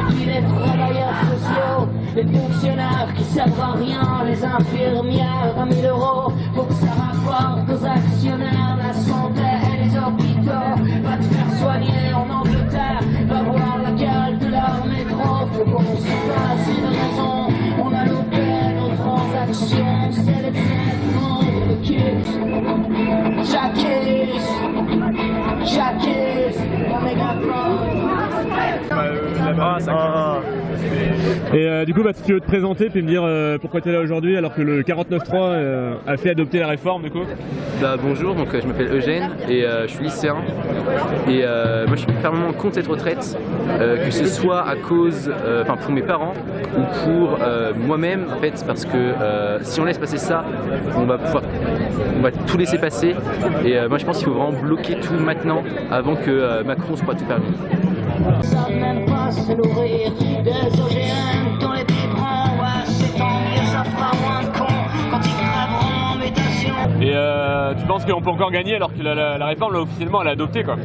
qui les travailleurs sociaux, les fonctionnaires qui servent à rien, les infirmières à 1000 € pour que ça rapporte aux actionnaires la santé et les hôpitaux. Va te faire soigner en Angleterre, va voir la gueule de leur métro. Faut qu'on se fasse une raison, on a loupé nos transactions, c'est les traitements de kids. Jacques, Et du coup, si tu veux te présenter puis me dire pourquoi tu es là aujourd'hui alors que le 49.3 a fait adopter la réforme du coup. Bonjour, donc je m'appelle Eugène et je suis lycéen et moi je suis fermement contre cette retraite, que ce soit à cause, pour mes parents ou pour moi-même en fait, parce que si on laisse passer ça, on va tout laisser passer et moi je pense qu'il faut vraiment bloquer tout maintenant avant que Macron soit tout permis. Ça même pas se nourrir des OGM dans les biberons, ouais c'est tant mieux, ça fera moins de cons quand ils crèveront en mutation. Et tu penses qu'on peut encore gagner alors que la réforme là officiellement elle est adoptée quoi?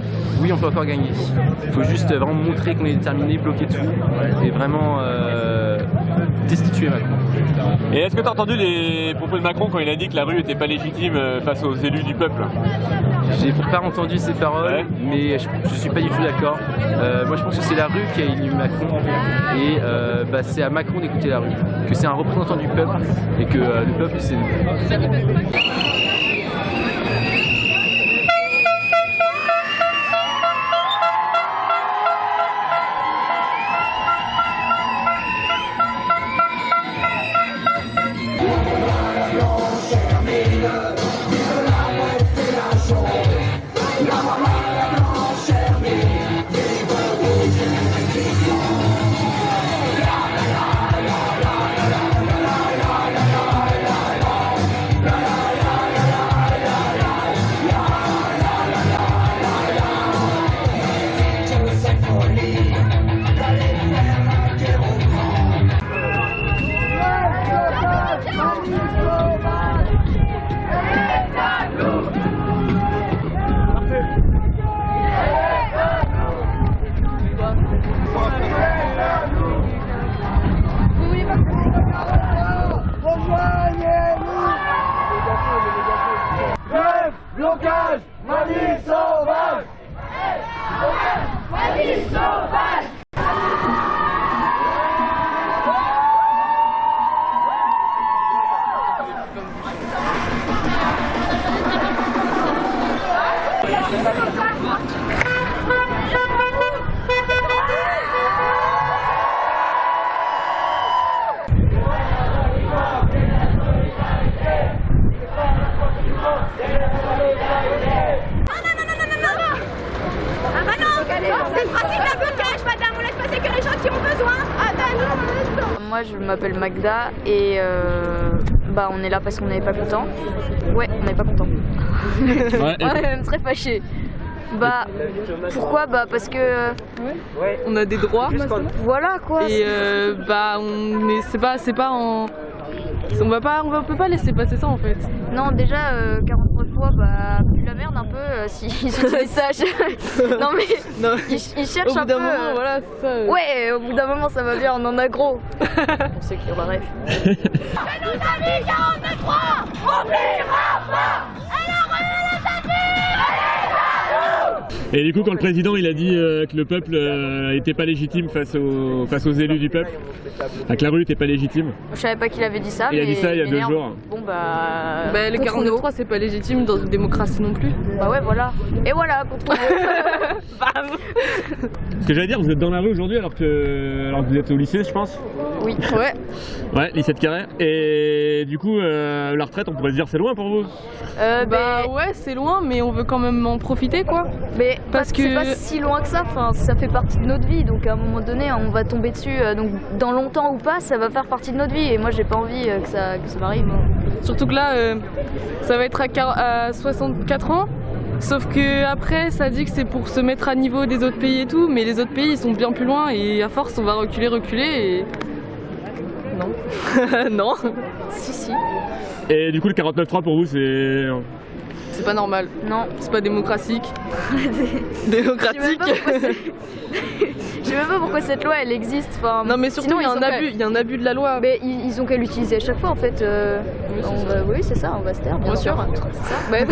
Oui, on peut encore gagner. Il faut juste vraiment montrer qu'on est déterminé, bloquer tout et vraiment destituer Macron. Et est-ce que tu as entendu les propos de Macron quand il a dit que la rue n'était pas légitime face aux élus du peuple? J'ai pas entendu ces paroles, mais je suis pas du tout d'accord. Moi je pense que c'est la rue qui a élu Macron et c'est à Macron d'écouter la rue, que c'est un représentant du peuple et que le peuple c'est nous. Blocage, manif sauvage. Manif sauvage. C'est le principe d'un blocage, madame, on laisse passer que les gens qui ont besoin. Ah ben non. Moi je m'appelle Magda et on est là parce qu'on n'est pas content. Ouais, on n'est pas content. Ouais, on est même très fâchés. Pourquoi? Parce que on a des droits. Voilà quoi. Et c'est pas en. On peut pas laisser passer ça en fait. Non, déjà 43 fois, plus la merde un peu si ça. Non mais non. Ils cherchent un peu. Au bout d'un moment, voilà, c'est ça. Ouais, au bout d'un moment ça va bien, on en a gros. Pour ceux qui ont la ref. C'est nos amis 43, on n'oubliera pas. Alors on les a Et du coup, quand le président il a dit que le peuple était pas légitime face aux élus du peuple, que la rue était pas légitime. Je savais pas qu'il avait dit ça. Il a dit ça il y a 2 jours. Bon le 49.3 c'est pas légitime dans une démocratie non plus. Bah ouais voilà. Et voilà, contre Bam. Ce que j'allais dire, vous êtes dans la rue aujourd'hui alors que vous êtes au lycée je pense. Oui. Ouais. Ouais, lycée de Carré. Et du coup, la retraite on pourrait se dire c'est loin pour vous? Ouais c'est loin mais on veut quand même en profiter quoi. Mais parce que c'est pas si loin que ça, ça fait partie de notre vie, donc à un moment donné on va tomber dessus, donc dans longtemps ou pas ça va faire partie de notre vie et moi j'ai pas envie que ça m'arrive. Surtout que là ça va être à 64 ans, sauf que après ça dit que c'est pour se mettre à niveau des autres pays et tout, mais les autres pays ils sont bien plus loin et à force on va reculer et... Non. Non. Si. Et du coup le 49.3 pour vous c'est... C'est pas normal. Non. C'est pas démocratique. Démocratique. Je sais même pas pourquoi cette loi elle existe. Enfin, Non, mais surtout, sinon, il y a un abus de la loi. Mais ils ont qu'à l'utiliser à chaque fois en fait. Oui, c'est ça, on va se taire, bien sûr. C'est ça. Ouais.